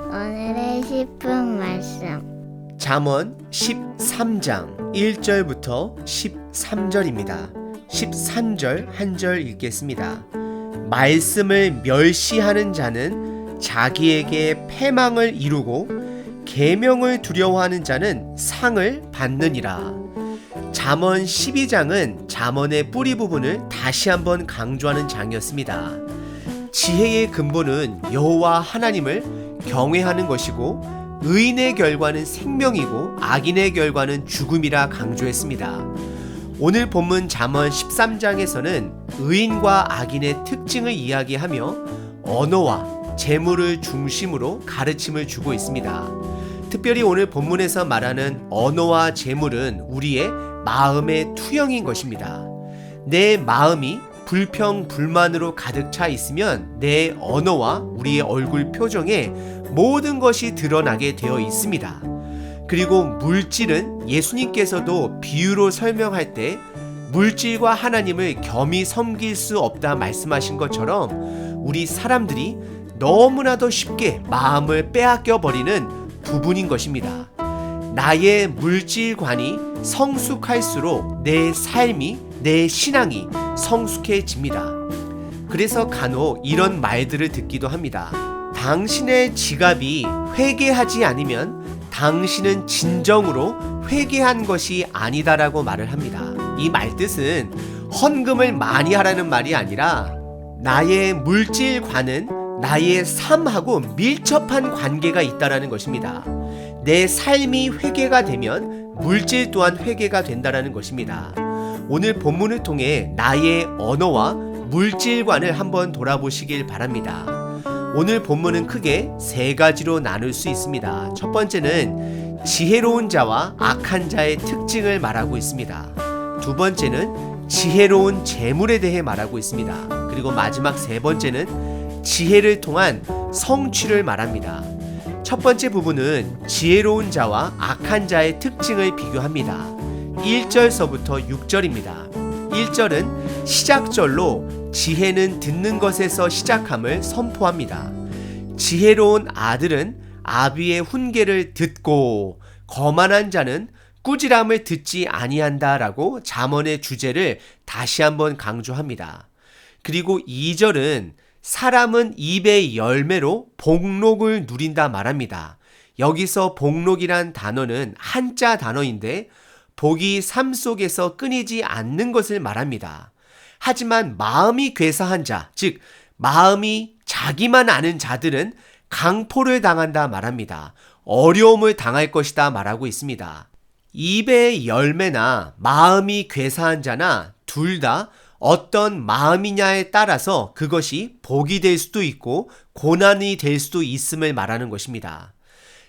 오늘의 10분 말씀. 잠언 13장 1절부터 13절입니다. 13절 한 절 읽겠습니다. 말씀을 멸시하는 자는 자기에게 패망을 이루고 계명을 두려워하는 자는 상을 받느니라. 잠언 12장은 잠언의 뿌리 부분을 다시 한번 강조하는 장이었습니다. 지혜의 근본은 여호와 하나님을 경외하는 것이고 의인의 결과는 생명이고 악인의 결과는 죽음이라 강조했습니다. 오늘 본문 잠언 13장에서는 의인과 악인의 특징을 이야기하며 언어와 재물을 중심으로 가르침을 주고 있습니다. 특별히 오늘 본문에서 말하는 언어와 재물은 우리의 마음의 투영인 것입니다. 내 마음이 불평, 불만으로 가득 차 있으면 내 언어와 우리의 얼굴 표정에 모든 것이 드러나게 되어 있습니다. 그리고 물질은 예수님께서도 비유로 설명할 때 물질과 하나님을 겸히 섬길 수 없다 말씀하신 것처럼 우리 사람들이 너무나도 쉽게 마음을 빼앗겨 버리는 부분인 것입니다. 나의 물질관이 성숙할수록 내 삶이, 내 신앙이 성숙해집니다. 그래서 간혹 이런 말들을 듣기도 합니다. 당신의 지갑이 회개하지 않으면 당신은 진정으로 회개한 것이 아니다라고 말을 합니다. 이 말 뜻은 헌금을 많이 하라는 말이 아니라 나의 물질관은 나의 삶하고 밀접한 관계가 있다라는 것입니다. 내 삶이 회개가 되면 물질 또한 회개가 된다라는 것입니다. 오늘 본문을 통해 나의 언어와 물질관을 한번 돌아보시길 바랍니다. 오늘 본문은 크게 세 가지로 나눌 수 있습니다. 첫 번째는 지혜로운 자와 악한 자의 특징을 말하고 있습니다. 두 번째는 지혜로운 재물에 대해 말하고 있습니다. 그리고 마지막 세 번째는 지혜를 통한 성취를 말합니다. 첫 번째 부분은 지혜로운 자와 악한 자의 특징을 비교합니다. 1절서부터 6절입니다. 1절은 시작절로 지혜는 듣는 것에서 시작함을 선포합니다. 지혜로운 아들은 아비의 훈계를 듣고 거만한 자는 꾸지람을 듣지 아니한다라고 잠언의 주제를 다시 한번 강조합니다. 그리고 2절은 사람은 입의 열매로 복록을 누린다 말합니다. 여기서 복록이란 단어는 한자 단어인데 복이 삶 속에서 끊이지 않는 것을 말합니다. 하지만 마음이 괴사한 자, 즉 마음이 자기만 아는 자들은 강포를 당한다 말합니다. 어려움을 당할 것이다 말하고 있습니다. 입의 열매나 마음이 괴사한 자나 둘 다 어떤 마음이냐에 따라서 그것이 복이 될 수도 있고 고난이 될 수도 있음을 말하는 것입니다.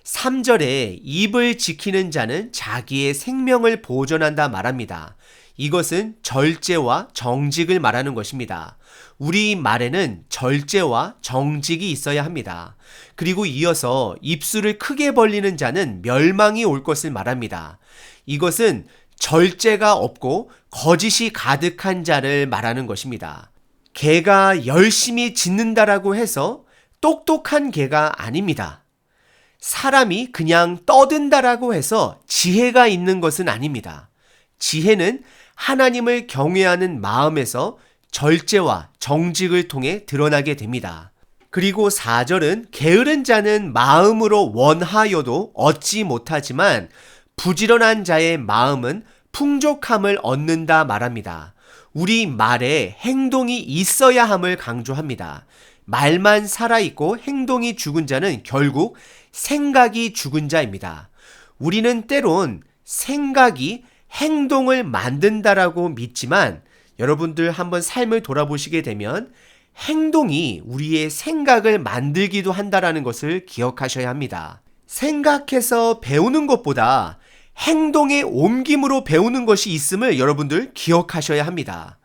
3절에 입을 지키는 자는 자기의 생명을 보존한다 말합니다. 이것은 절제와 정직을 말하는 것입니다. 우리 말에는 절제와 정직이 있어야 합니다. 그리고 이어서 입술을 크게 벌리는 자는 멸망이 올 것을 말합니다. 이것은 절제가 없고 거짓이 가득한 자를 말하는 것입니다. 개가 열심히 짖는다라고 해서 똑똑한 개가 아닙니다. 사람이 그냥 떠든다라고 해서 지혜가 있는 것은 아닙니다. 지혜는 하나님을 경외하는 마음에서 절제와 정직을 통해 드러나게 됩니다. 그리고 4절은 게으른 자는 마음으로 원하여도 얻지 못하지만 부지런한 자의 마음은 풍족함을 얻는다 말합니다. 우리 말에 행동이 있어야 함을 강조합니다. 말만 살아있고 행동이 죽은 자는 결국 생각이 죽은 자입니다. 우리는 때론 생각이 행동을 만든다라고 믿지만 여러분들 한번 삶을 돌아보시게 되면 행동이 우리의 생각을 만들기도 한다라는 것을 기억하셔야 합니다. 생각해서 배우는 것보다 행동의 옮김으로 배우는 것이 있음을 여러분들 기억하셔야 합니다.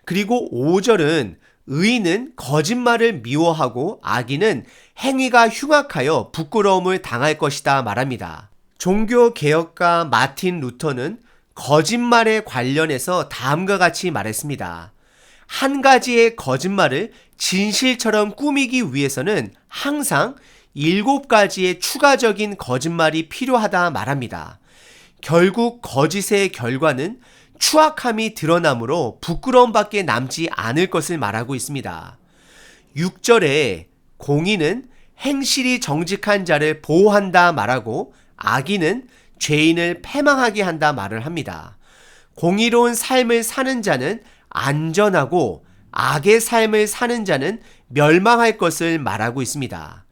그리고 5절은 의인은 거짓말을 미워하고 악인은 행위가 흉악하여 부끄러움을 당할 것이다 말합니다. 종교개혁가 마틴 루터는 거짓말에 관련해서 다음과 같이 말했습니다. 한 가지의 거짓말을 진실처럼 꾸미기 위해서는 항상 7가지의 추가적인 거짓말이 필요하다 말합니다. 결국 거짓의 결과는 추악함이 드러나므로 부끄러움밖에 남지 않을 것을 말하고 있습니다. 6절에 공의는 행실이 정직한 자를 보호한다 말하고 악인은 죄인을 패망하게 한다 말을 합니다. 공의로운 삶을 사는 자는 안전하고 악의 삶을 사는 자는 멸망할 것을 말하고 있습니다.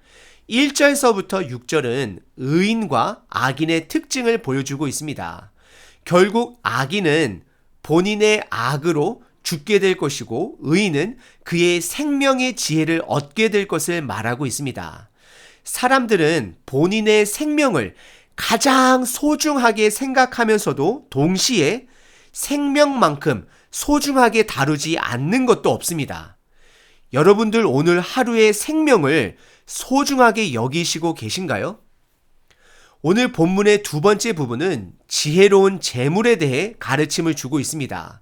1절서부터 6절은 의인과 악인의 특징을 보여주고 있습니다. 결국 악인은 본인의 악으로 죽게 될 것이고 의인은 그의 생명의 지혜를 얻게 될 것을 말하고 있습니다. 사람들은 본인의 생명을 가장 소중하게 생각하면서도 동시에 생명만큼 소중하게 다루지 않는 것도 없습니다. 여러분들 오늘 하루의 생명을 소중하게 여기시고 계신가요? 오늘 본문의 두 번째 부분은 지혜로운 재물에 대해 가르침을 주고 있습니다.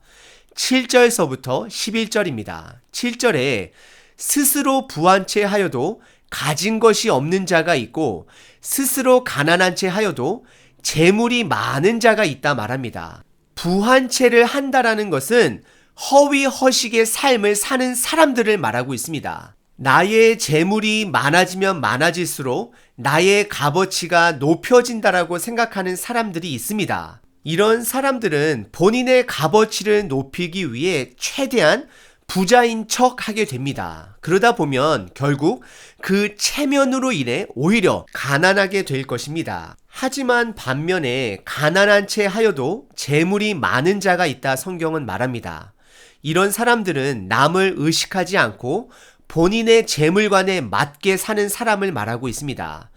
7절서부터 11절입니다. 7절에 스스로 부한 채 하여도 가진 것이 없는 자가 있고 스스로 가난한 채 하여도 재물이 많은 자가 있다 말합니다. 부한 채를 한다라는 것은 허위 허식의 삶을 사는 사람들을 말하고 있습니다. 나의 재물이 많아지면 많아질수록 나의 값어치가 높여진다라고 생각하는 사람들이 있습니다. 이런 사람들은 본인의 값어치를 높이기 위해 최대한 부자인 척 하게 됩니다. 그러다 보면 결국 그 체면으로 인해 오히려 가난하게 될 것입니다. 하지만 반면에 가난한 채 하여도 재물이 많은 자가 있다 성경은 말합니다. 이런 사람들은 남을 의식하지 않고 본인의 재물관에 맞게 사는 사람을 말하고 있습니다.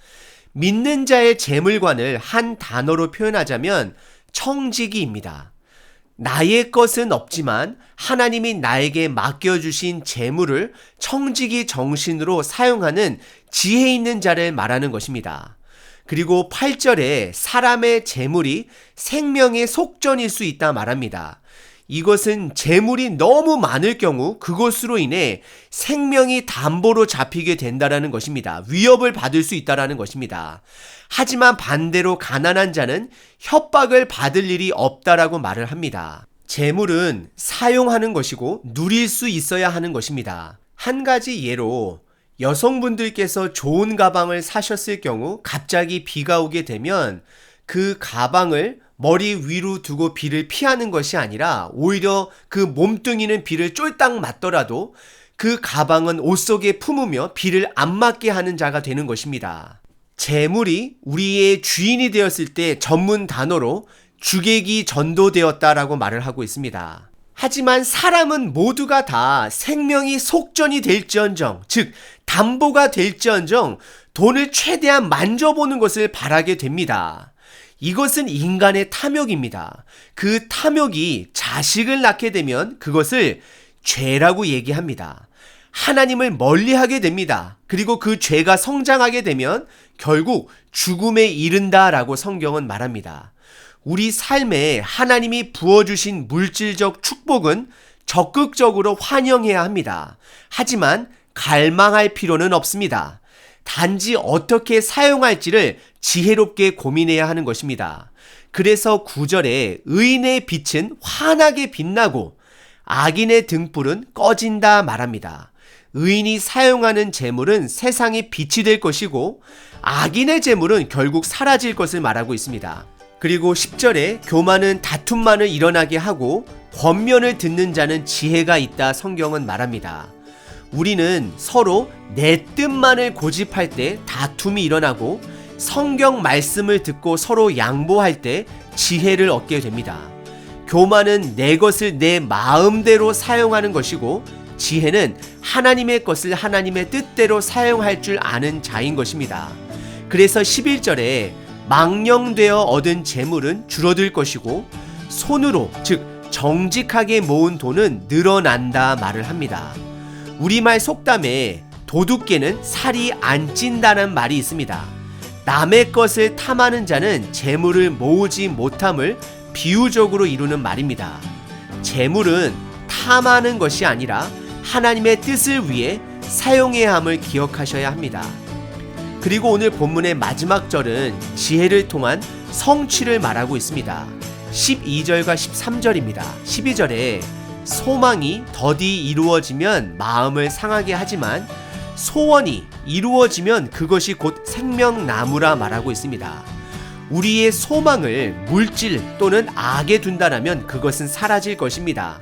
믿는 자의 재물관을 한 단어로 표현하자면 청지기입니다. 나의 것은 없지만 하나님이 나에게 맡겨주신 재물을 청지기 정신으로 사용하는 지혜 있는 자를 말하는 것입니다. 그리고 8절에 사람의 재물이 생명의 속전일 수 있다 말합니다. 이것은 재물이 너무 많을 경우 그것으로 인해 생명이 담보로 잡히게 된다라는 것입니다. 위협을 받을 수 있다라는 것입니다. 하지만 반대로 가난한 자는 협박을 받을 일이 없다라고 말을 합니다. 재물은 사용하는 것이고 누릴 수 있어야 하는 것입니다. 한 가지 예로 여성분들께서 좋은 가방을 사셨을 경우 갑자기 비가 오게 되면 그 가방을 머리 위로 두고 비를 피하는 것이 아니라 오히려 그 몸뚱이는 비를 쫄딱 맞더라도 그 가방은 옷 속에 품으며 비를 안 맞게 하는 자가 되는 것입니다. 재물이 우리의 주인이 되었을 때 전문 단어로 주객이 전도되었다라고 말을 하고 있습니다. 하지만 사람은 모두가 다 생명이 속전이 될지언정, 즉 담보가 될지언정 돈을 최대한 만져보는 것을 바라게 됩니다. 이것은 인간의 탐욕입니다. 그 탐욕이 자식을 낳게 되면 그것을 죄라고 얘기합니다. 하나님을 멀리하게 됩니다. 그리고 그 죄가 성장하게 되면 결국 죽음에 이른다라고 성경은 말합니다. 우리 삶에 하나님이 부어주신 물질적 축복은 적극적으로 환영해야 합니다. 하지만 갈망할 필요는 없습니다. 단지 어떻게 사용할지를 지혜롭게 고민해야 하는 것입니다. 그래서 9절에 의인의 빛은 환하게 빛나고 악인의 등불은 꺼진다 말합니다. 의인이 사용하는 재물은 세상의 빛이 될 것이고 악인의 재물은 결국 사라질 것을 말하고 있습니다. 그리고 10절에 교만은 다툼만을 일어나게 하고 권면을 듣는 자는 지혜가 있다 성경은 말합니다. 우리는 서로 내 뜻만을 고집할 때 다툼이 일어나고 성경 말씀을 듣고 서로 양보할 때 지혜를 얻게 됩니다. 교만은 내 것을 내 마음대로 사용하는 것이고 지혜는 하나님의 것을 하나님의 뜻대로 사용할 줄 아는 자인 것입니다. 그래서 11절에 망령되어 얻은 재물은 줄어들 것이고 손으로 즉 정직하게 모은 돈은 늘어난다 말을 합니다. 우리말 속담에 도둑개는 살이 안 찐다는 말이 있습니다. 남의 것을 탐하는 자는 재물을 모으지 못함을 비유적으로 이루는 말입니다. 재물은 탐하는 것이 아니라 하나님의 뜻을 위해 사용해야 함을 기억하셔야 합니다. 그리고 오늘 본문의 마지막 절은 지혜를 통한 성취를 말하고 있습니다. 12절과 13절입니다. 12절에 소망이 더디 이루어지면 마음을 상하게 하지만 소원이 이루어지면 그것이 곧 생명나무라 말하고 있습니다. 우리의 소망을 물질 또는 악에 둔다라면 그것은 사라질 것입니다.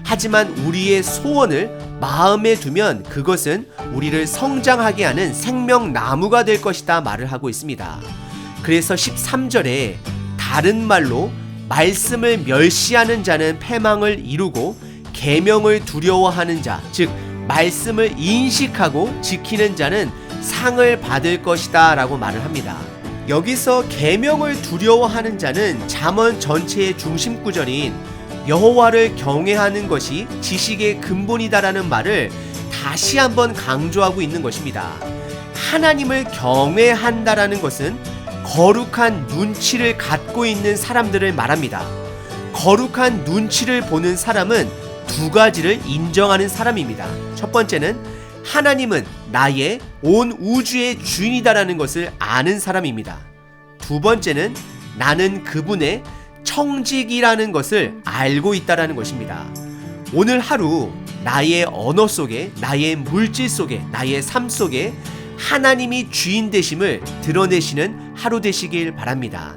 하지만 우리의 소원을 마음에 두면 그것은 우리를 성장하게 하는 생명나무가 될 것이다 말을 하고 있습니다. 그래서 13절에 다른 말로 말씀을 멸시하는 자는 패망을 이루고 계명을 두려워하는 자, 즉 말씀을 인식하고 지키는 자는 상을 받을 것이다 라고 말을 합니다. 여기서 계명을 두려워하는 자는 잠언 전체의 중심 구절인 여호와를 경외하는 것이 지식의 근본이다라는 말을 다시 한번 강조하고 있는 것입니다. 하나님을 경외한다라는 것은 거룩한 눈치를 갖고 있는 사람들을 말합니다. 거룩한 눈치를 보는 사람은 두 가지를 인정하는 사람입니다. 첫 번째는 하나님은 나의 온 우주의 주인이다라는 것을 아는 사람입니다. 두 번째는 나는 그분의 청직이라는 것을 알고 있다라는 것입니다. 오늘 하루 나의 언어 속에, 나의 물질 속에, 나의 삶 속에 하나님이 주인 되심을 드러내시는 하루 되시길 바랍니다.